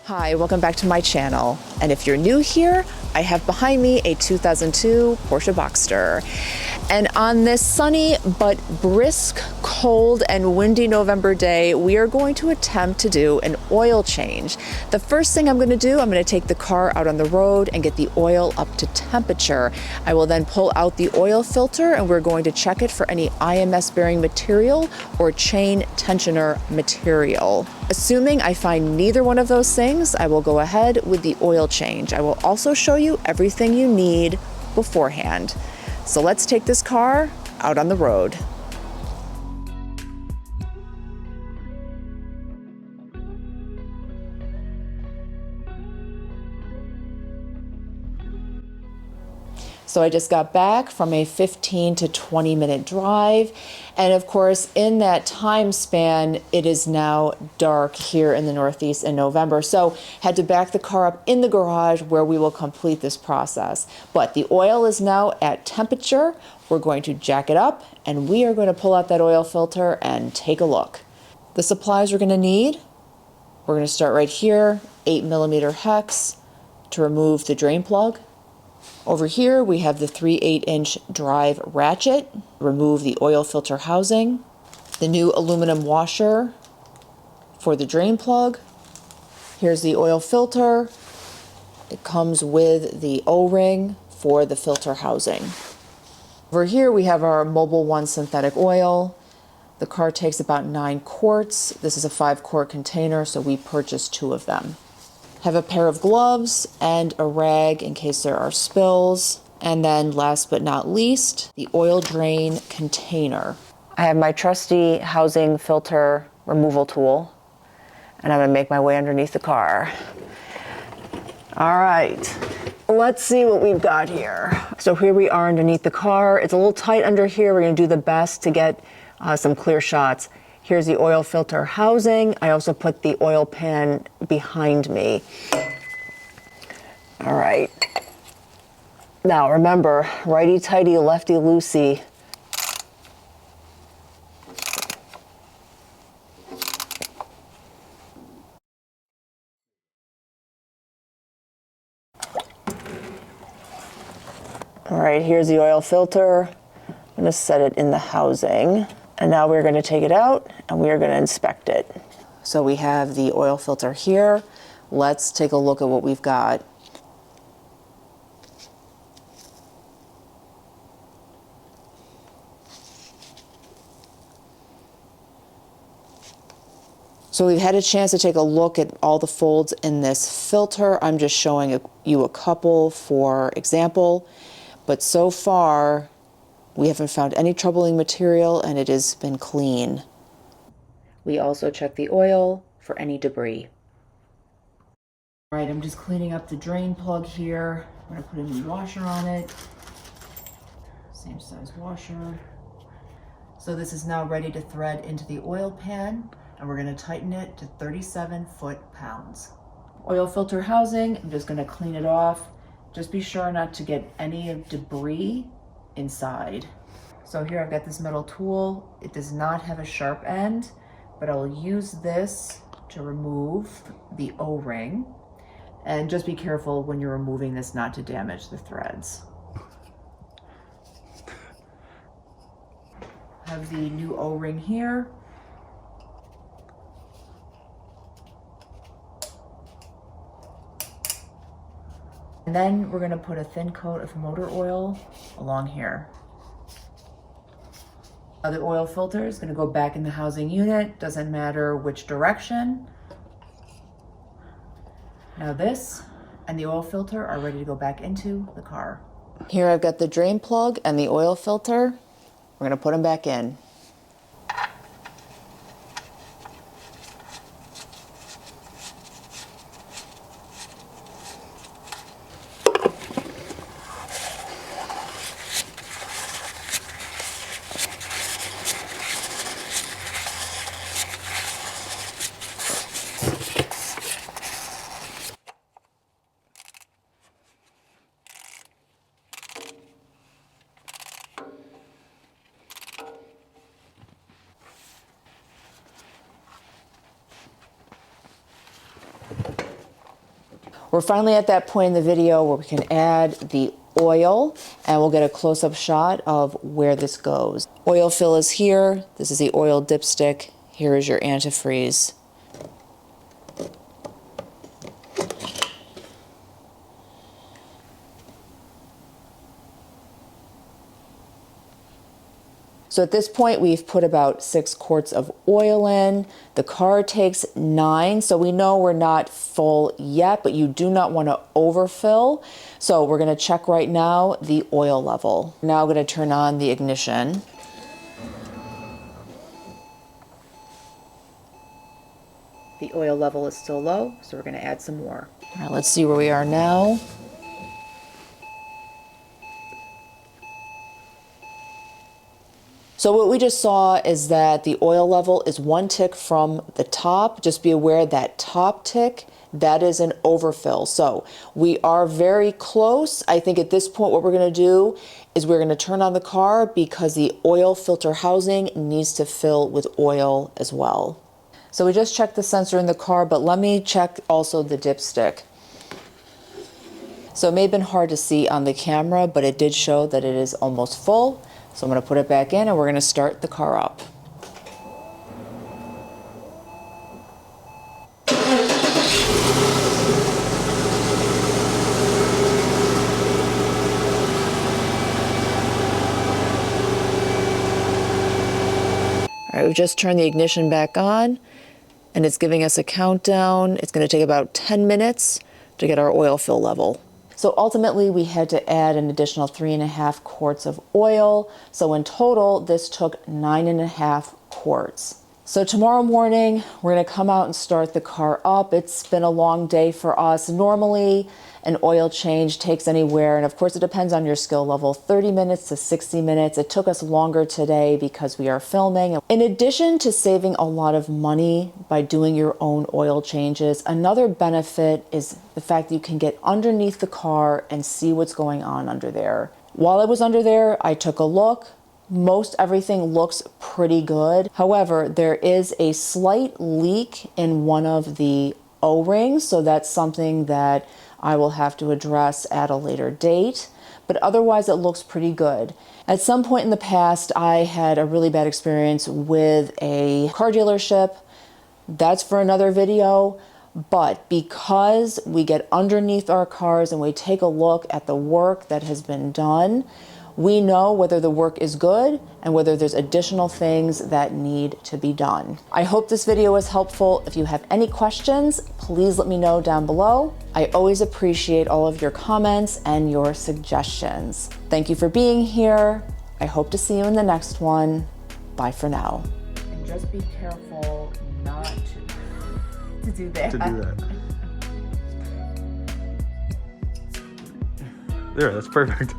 Hi, welcome back to my channel. And if you're new here, I have behind me a 2002 Porsche Boxster. And on this sunny but brisk, cold and windy November day, we are going to attempt to do an oil change. The first thing I'm going to do, I'm going to take the car out on the road and get the oil up to temperature. I will then pull out the oil filter and we're going to check it for any IMS bearing material or chain tensioner material. Assuming I find neither one of those things, I will go ahead with the oil change. I will also show you everything you need beforehand. So let's take this car out on the road. So I just got back from a 15 to 20 minute drive. And of course, in that time span, it is now dark here in the Northeast in November. So had to back the car up in the garage where we will complete this process. But the oil is now at temperature. We're going to jack it up and we are going to pull out that oil filter and take a look. The supplies we're going to need, we're going to start right here, 8mm hex to remove the drain plug. Over here we have the 3/8" drive ratchet, remove the oil filter housing, the new aluminum washer for the drain plug. Here's the oil filter. It comes with the O-ring for the filter housing. Over here we have our Mobil 1 synthetic oil. The car takes about 9 quarts. This is a 5-quart container, so we purchased 2 of them. Have a pair of gloves and a rag in case there are spills. And then last but not least, the oil drain container. I have my trusty housing filter removal tool and I'm gonna make my way underneath the car. All right, let's see what we've got here. So here we are underneath the car. It's a little tight under here. We're gonna do the best to get some clear shots. Here's the oil filter housing. I also put the oil pan behind me. All right. Now remember, righty-tighty, lefty-loosey. All right, here's the oil filter. I'm gonna set it in the housing. And now we're going to take it out and we are going to inspect it. So we have the oil filter here. Let's take a look at what we've got. So we've had a chance to take a look at all the folds in this filter. I'm just showing you a couple for example, but so far we haven't found any troubling material and it has been clean. We also check the oil for any debris. All right, I'm just cleaning up the drain plug here. I'm gonna put a new washer on it. Same size washer. So this is now ready to thread into the oil pan and we're gonna tighten it to 37 foot-pounds. Oil filter housing, I'm just gonna clean it off. Just be sure not to get any of debris inside. So here I've got this metal tool. It does not have a sharp end, but I will use this to remove the O-ring. And just be careful when you're removing this not to damage the threads. Have the new O-ring here. And then we're gonna put a thin coat of motor oil along here. The oil filter is gonna go back in the housing unit, doesn't matter which direction. Now this and the oil filter are ready to go back into the car. Here I've got the drain plug and the oil filter. We're gonna put them back in. We're finally at that point in the video where we can add the oil, and we'll get a close-up shot of where this goes. Oil fill is here. This is the oil dipstick. Here is your antifreeze. So at this point, we've put about 6 quarts of oil in. The car takes 9, so we know we're not full yet, but you do not want to overfill. So we're going to check right now the oil level. Now I'm going to turn on the ignition. The oil level is still low, so we're going to add some more. All right, let's see where we are now. So what we just saw is that the oil level is 1 tick from the top. Just be aware that top tick, that is an overfill. So we are very close. I think at this point what we're going to do is we're going to turn on the car because the oil filter housing needs to fill with oil as well. So we just checked the sensor in the car, but let me check also the dipstick. So it may have been hard to see on the camera, but it did show that it is almost full. So I'm going to put it back in and we're going to start the car up. All right, we've just turned the ignition back on and it's giving us a countdown. It's going to take about 10 minutes to get our oil fill level. So ultimately we had to add an additional 3.5 quarts of oil. So in total, this took 9.5 quarts. So tomorrow morning, we're gonna come out and start the car up. It's been a long day for us. Normally, an oil change takes anywhere, and of course it depends on your skill level, 30 minutes to 60 minutes. It took us longer today because we are filming. In addition to saving a lot of money by doing your own oil changes, another benefit is the fact that you can get underneath the car and see what's going on under there. While I was under there, I took a look. Most everything looks pretty good. However, there is a slight leak in one of the O-rings, so that's something that I will have to address at a later date, but otherwise it looks pretty good. At some point in the past, I had a really bad experience with a car dealership. That's for another video, but because we get underneath our cars and we take a look at the work that has been done, we know whether the work is good and whether there's additional things that need to be done. I hope this video was helpful. If you have any questions, please let me know down below. I always appreciate all of your comments and your suggestions. Thank you for being here. I hope to see you in the next one. Bye for now. And just be careful not to do that. There, that's perfect.